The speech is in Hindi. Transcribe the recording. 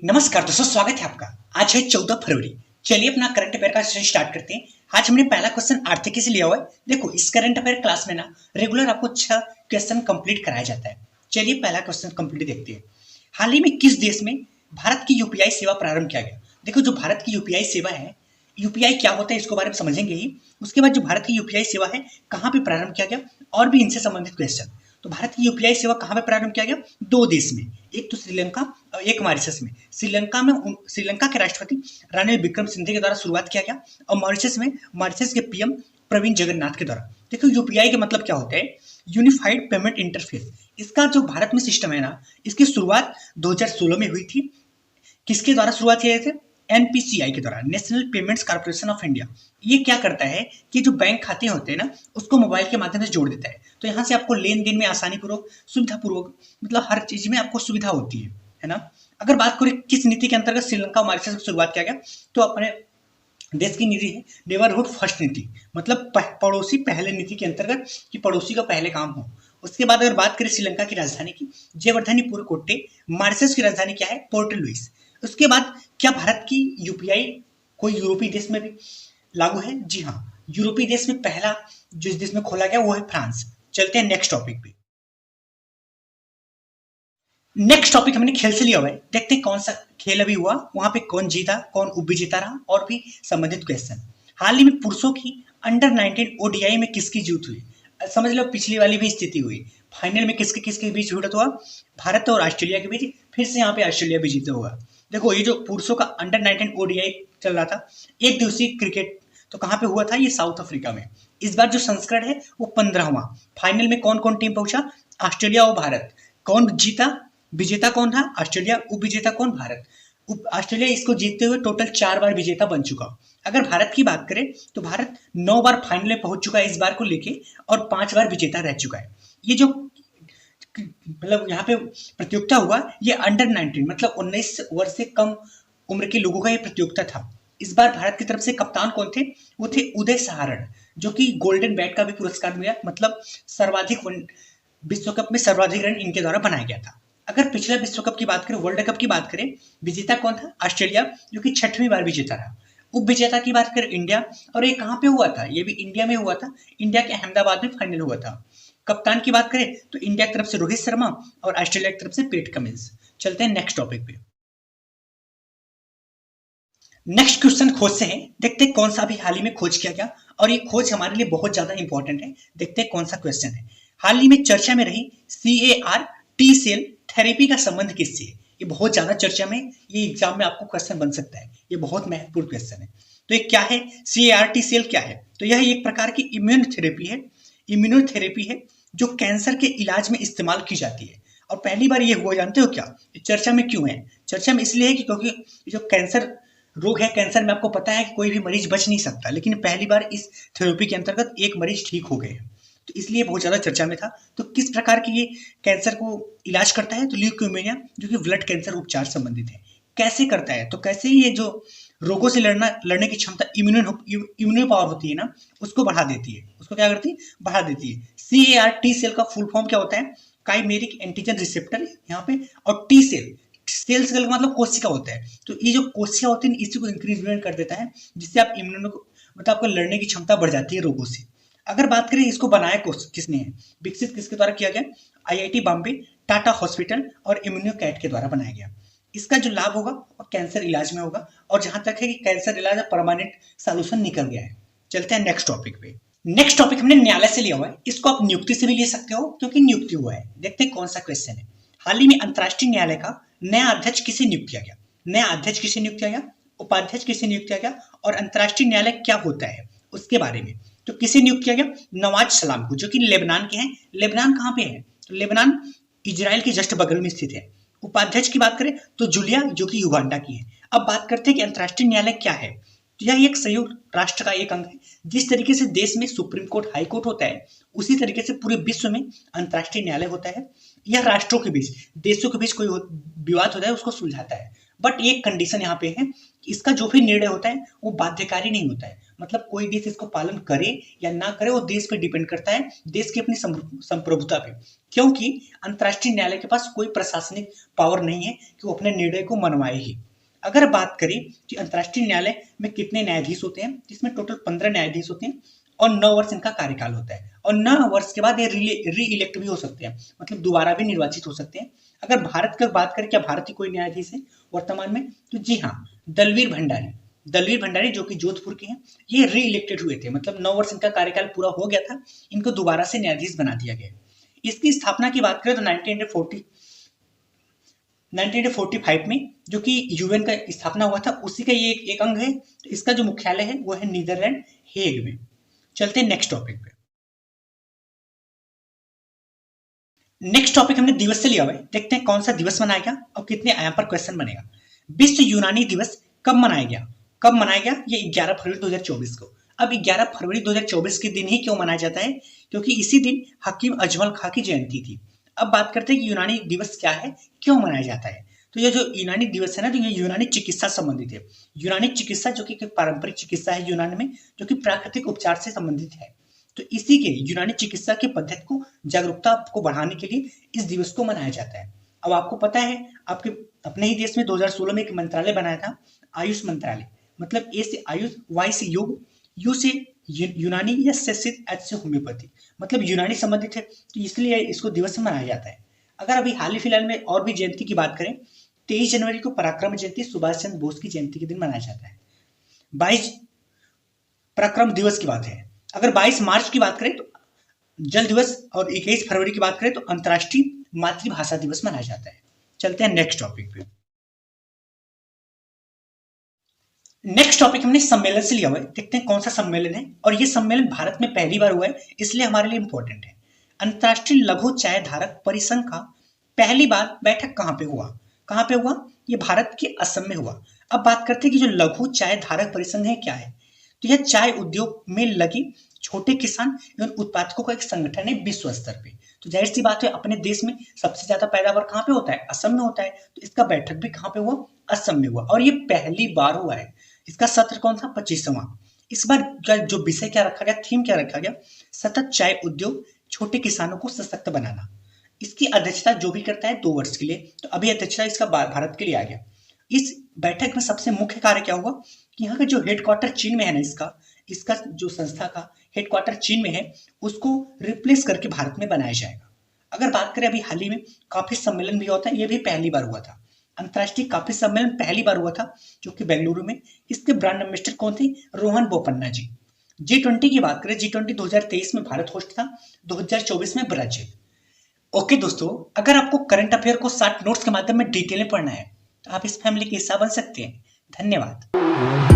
नमस्कार दोस्तों, स्वागत है आपका। आज है 14 फरवरी। चलिए अपना करंट अफेयर का सेशन स्टार्ट करते हैं। आज हमने पहला क्वेश्चन आर्थिकी से लिया हुआ है। देखो, इस करंट अफेयर क्लास में ना रेगुलर आपको 6 क्वेश्चन कंप्लीट कराया जाता है। चलिए पहला क्वेश्चन कंप्लीट देखते हैं। हाल ही में किस देश में भारत की यूपीआई सेवा प्रारंभ किया गया? देखो, जो भारत की यूपीआई सेवा है, यूपीआई क्या होता है इसके बारे में समझेंगे ही। उसके बाद जो भारत की यूपीआई सेवा है कहाँ पे प्रारंभ किया गया और भी इनसे संबंधित क्वेश्चन। तो भारत की यूपीआई सेवा कहाँ पे प्रारंभ किया गया? 2 देश में, एक तो श्रीलंका और एक मॉरिशस में। श्रीलंका के राष्ट्रपति रानिल विक्रमसिंघे के द्वारा शुरुआत किया गया और मॉरिशस के पीएम प्रवीण जगन्नाथ के द्वारा। देखो, यूपीआई के मतलब क्या होता है? Unified payment interface. इसका जो भारत में सिस्टम है ना, इसकी शुरुआत 2016 में हुई थी। किसके द्वारा शुरुआत किया गया? एनपीसीआई के द्वारा, national payments corporation of India. ये क्या करता है कि जो बैंक खाते होते हैं ना, उसको मोबाइल के माध्यम से जोड़ देता है। तो यहाँ से आपको लेन देन में आसानी पूर्वक, सुविधा पूर्वक, मतलब हर चीज में आपको सुविधा होती है ना। अगर बात करें किस नीति के अंतर्गत श्रीलंका और मॉरिशस की शुरुआत किया गया, तो अपने देश की नीति है नेबरहुड फर्स्ट नीति, मतलब पड़ोसी पहले नीति के अंतर्गत कि पड़ोसी का पहले काम हो। उसके बाद अगर बात करें श्रीलंका की राजधानी की, जयवर्धनी पुरकोट्टे। मॉरिशस की राजधानी क्या है? Port Louis. उसके बाद क्या भारत की यूपीआई कोई यूरोपीय देश में भी लागू है? जी हाँ, यूरोपीय देश में पहला जिस देश में खोला गया वो है फ्रांस। चलते हैं नेक्स्ट टॉपिक पे। नेक्स्ट टॉपिक हमने खेल से लिया हुआ है। देखते हैं कौन सा खेल अभी हुआ, वहां पे कौन जीता, कौन उपविजेता रहा और भी संबंधित क्वेश्चन। हाल ही में पुरुषों की अंडर 19 ओडीआई में किसकी जीत हुई? समझ लो पिछली वाली भी स्थिति हुई। फाइनल में किसके किसके बीच भिड़ंत हुआ? भारत और ऑस्ट्रेलिया के बीच। फिर से यहाँ पे ऑस्ट्रेलिया भी जीता हुआ। देखो, ये जो पुरुषों का अंडर 19 ओडीआई चल रहा था, एक दिवसीय क्रिकेट, तो कहाँ पे हुआ था? ये साउथ अफ्रीका में। इस बार जो संस्करण है वो 15वां। फाइनल में कौन कौन टीम पहुंचा? ऑस्ट्रेलिया और भारत। कौन जीता? विजेता कौन था? ऑस्ट्रेलिया। उपविजेता कौन? भारत। ऑस्ट्रेलिया इसको जीतते हुए टोटल 4 बार विजेता बन चुका। अगर भारत की बात करें तो भारत 9 बार फाइनल में पहुंच चुका है इस बार को लेके, और 5 बार विजेता रह चुका है। ये जो मतलब यहाँ पे प्रतियोगिता हुआ, ये अंडर 19 मतलब 19 वर्ष से कम उम्र के लोगों का ये प्रतियोगिता था। इस बार भारत की तरफ से कप्तान कौन थे? वो थे उदय सहारण, जो कि गोल्डन बैट का भी पुरस्कार मिला, मतलब सर्वाधिक विश्व कप में सर्वाधिक रन इनके द्वारा बनाया गया था। अगर पिछले विश्व कप की बात करें, वर्ल्ड कप की बात करें, विजेता कौन था? ऑस्ट्रेलिया, जो कि 6वीं बार विजेता रहा। उप विजेता की बात करें, इंडिया। और ये कहाँ पे हुआ था? ये भी इंडिया में हुआ था। इंडिया के अहमदाबाद में फाइनल हुआ था। कप्तान की बात करें तो इंडिया की तरफ से रोहित शर्मा और ऑस्ट्रेलिया की तरफ से पेट कमिंस। चलते हैं नेक्स्ट टॉपिक पे। नेक्स्ट क्वेश्चन खोज से है। देखते हैं कौन सा भी हाल ही में खोज किया गया, और ये खोज हमारे लिए बहुत ज्यादा इंपॉर्टेंट है। देखते हैं कौन सा क्वेश्चन है। हाल ही में चर्चा में रही CAR टी सेल थेरेपी का संबंध किससे है? ये बहुत ज्यादा चर्चा में, ये एग्जाम में आपको क्वेश्चन बन सकता है। ये बहुत महत्वपूर्ण क्वेश्चन है। तो ये क्या है? CAR टी सेल क्या है? तो यह एक प्रकार की इम्यूनोथेरेपी है जो कैंसर के इलाज में इस्तेमाल की जाती है। और पहली बार ये हुआ, जानते हो क्या? ये चर्चा में क्यों है? चर्चा में इसलिए है कि क्योंकि जो कैंसर रोग है, कैंसर में आपको पता है कि कोई भी मरीज बच नहीं सकता, लेकिन पहली बार इस थेरेपी के अंतर्गत एक मरीज ठीक हो गए हैं। तो इसलिए बहुत ज्यादा चर्चा में था। तो किस प्रकार की ये कैंसर को इलाज करता है? तो ल्यूकेमिया, जो कि ब्लड कैंसर उपचार संबंधित है। कैसे करता है? तो कैसे ये जो रोगों से लड़ने की क्षमता, इम्यूनो पावर होती है ना, उसको बढ़ा देती है। उसको क्या करती है? बढ़ा देती है। CAR टी सेल का फुल फॉर्म क्या होता है? काइमेरिक एंटीजन रिसेप्टर यहाँ पे, और टी सेल, सेल्स का मतलब कोशिका होता है। तो ये जो कोशिका होती है इसी को इंक्रीजमेंट कर देता है, जिससे आप मतलब आपको लड़ने की क्षमता बढ़ जाती है रोगों से। अगर बात करें इसको बनाया किसने है, विकसित किसके द्वारा किया गया? IIT बॉम्बे, टाटा हॉस्पिटल और इम्यूनोकैट के द्वारा बनाया गया। इसका जो लाभ होगा वो कैंसर इलाज में होगा, और जहां तक है कि कैंसर इलाज परमानेंट सॉल्यूशन निकल गया है। चलते हैं नेक्स्ट टॉपिक पे। नेक्स्ट टॉपिक हमने न्यायालय से लिया हुआ है। इसको आप नियुक्ति से भी ले सकते हो क्योंकि नियुक्ति हुआ है। देखते हैं कौन सा क्वेश्चन है। हाल ही में अंतर्राष्ट्रीय न्यायालय का नया अध्यक्ष किसे नियुक्त किया गया? नया अध्यक्ष किसे नियुक्त किया गया? उपाध्यक्ष किसे नियुक्त किया गया? और अंतर्राष्ट्रीय न्यायालय क्या होता है उसके बारे में। तो किसे नियुक्त किया गया? नवाज सलाम को, जो कि लेबनान के हैं। लेबनान कहाँ पे है? तो लेबनान इजराइल के जस्ट बगल में स्थित है। उपाध्यक्ष की बात करें तो जूलिया, जो कि युगांडा की है। अब बात करते हैं कि अंतर्राष्ट्रीय न्यायालय क्या है। तो यह एक संयुक्त राष्ट्र का एक अंग है। जिस तरीके से देश में सुप्रीम कोर्ट, हाई कोर्ट होता है, उसी तरीके से पूरे विश्व में अंतर्राष्ट्रीय न्यायालय होता है। यह राष्ट्रों के बीच, देशों के बीच कोई विवाद होता है उसको सुलझाता है। बट एक कंडीशन यहाँ पे है कि इसका जो भी निर्णय होता है वो बाध्यकारी नहीं होता है, मतलब कोई देश इसको पालन करे या ना करे वो देश पे डिपेंड करता है, देश की अपनी संप्रभुता पे, क्योंकि अंतर्राष्ट्रीय न्यायालय के पास कोई प्रशासनिक पावर नहीं है कि वो अपने निर्णय को मनवाए ही। अगर बात करें कि अंतर्राष्ट्रीय न्यायालय में कितने न्यायाधीश होते हैं, इसमें टोटल 15 न्यायाधीश होते हैं और 9 वर्ष इनका कार्यकाल होता है और 9 वर्ष के बाद ये री इलेक्ट भी हो सकते हैं, मतलब दोबारा भी निर्वाचित हो सकते हैं। अगर भारत की बात करें, क्या भारत की कोई न्यायाधीश है वर्तमान में, तो जी हाँ, दलवीर भंडारी जो कि जोधपुर के हैं, ये री इलेक्टेड हुए थे, मतलब 9 वर्ष इनका कार्यकाल पूरा हो गया था, इनको दोबारा से न्यायाधीश बना दिया गया। इसकी स्थापना की बात करें तो 1945 में जो कि यूएन का स्थापना हुआ था, उसी का ये एक अंग है। तो इसका जो मुख्यालय है वो है नीदरलैंड हेग में। चलते हैं नेक्स्ट टॉपिक पे। नेक्स्ट टॉपिक हमने दिवस से लिया हुआ है, देखते हैं कौन सा दिवस मनाया गया और कितने आयाम पर क्वेश्चन बनेगा। विश्व यूनानी दिवस कब मनाया गया? ये 11 फरवरी 2024 को। अब 11 फरवरी 2024 के दिन ही क्यों मनाया जाता है? क्योंकि इसी दिन हकीम अजमल खां की जयंती थी। अब बात करते हैं कि यूनानी दिवस क्या है, क्यों मनाया जाता है। तो ये जो यूनानी दिवस है ना, तो ये यूनानी चिकित्सा संबंधित है। यूनानी चिकित्सा जो कि पारंपरिक चिकित्सा है यूनान में, जो कि प्राकृतिक उपचार से संबंधित है। तो इसी के यूनानी चिकित्सा की पद्धति को, जागरूकता को बढ़ाने के लिए इस दिवस को मनाया जाता है। अब आपको पता है, आपके अपने ही देश में 2016 में एक मंत्रालय बनाया था, आयुष मंत्रालय। मतलब ए से आयुष, वाई से योग, यू से यूनानी, या से एच से होम्योपैथी, मतलब यूनानी संबंधित है, तो इसलिए इसको दिवस मनाया जाता है। अगर अभी हाल ही फिलहाल में और भी जयंती की बात करें, 23 जनवरी को पराक्रम जयंती, सुभाष चंद्र बोस की जयंती के दिन मनाया जाता है। 22 पराक्रम दिवस की बात है। अगर 22 मार्च की बात करें तो जल दिवस, और 21 फरवरी की बात करें तो अंतर्राष्ट्रीय मातृभाषा दिवस मनाया जाता है। चलते हैं नेक्स्ट टॉपिक पे। नेक्स्ट टॉपिक हमने सम्मेलन से लिया हुआ है, देखते हैं कौन सा सम्मेलन है। और ये सम्मेलन भारत में पहली बार हुआ है, इसलिए हमारे लिए इंपॉर्टेंट है। अंतर्राष्ट्रीय लघु चाय धारक परिसंघ का पहली बार बैठक कहाँ पे हुआ? ये भारत के असम में हुआ। अब बात करते हैं कि जो लघु चाय धारक परिसंघ है क्या है। तो यह चाय उद्योग में लगी छोटे किसान एवं उत्पादकों का एक संगठन है विश्व स्तर पे। तो जाहिर सी बात है, अपने देश में सबसे ज्यादा पैदावार कहाँ पे होता है? असम में होता है। तो इसका बैठक भी कहाँ पे हुआ? असम में हुआ, और ये पहली बार हुआ है। इसका सत्र कौन था? 25वां। इस बार का जो विषय क्या रखा गया, थीम क्या रखा गया? सतत चाय उद्योग, छोटे किसानों को सशक्त बनाना। इसकी अध्यक्षता जो भी करता है 2 वर्ष के लिए, तो अभी अध्यक्षता इसका भारत के लिए आ गया। इस बैठक में सबसे मुख्य कार्य क्या हुआ कि यहाँ का जो हेडक्वार्टर चीन में है ना, इसका जो संस्था का हेडक्वार्टर चीन में है, उसको रिप्लेस करके भारत में बनाया जाएगा। अगर बात करें अभी हाल ही में काफी सम्मेलन भी होता है, ये भी पहली बार हुआ था। अंतर्राष्ट्रीय काफी सम्मेलन पहली बार हुआ था, जो कि बेंगलुरु में। इसके ब्रांड एम्बेसडर कौन थे? रोहन बोपन्ना जी। G20 की बात करें, G20 2023 में भारत होस्ट था, 2024 में ब्राजील। ओके दोस्तों, अगर आपको करंट अफेयर को शॉर्ट नोट्स के माध्यम में डिटेल में पढ़ना है, तो आप इस फैमिली के हिस्सा बन सकते हैं। धन्यवाद।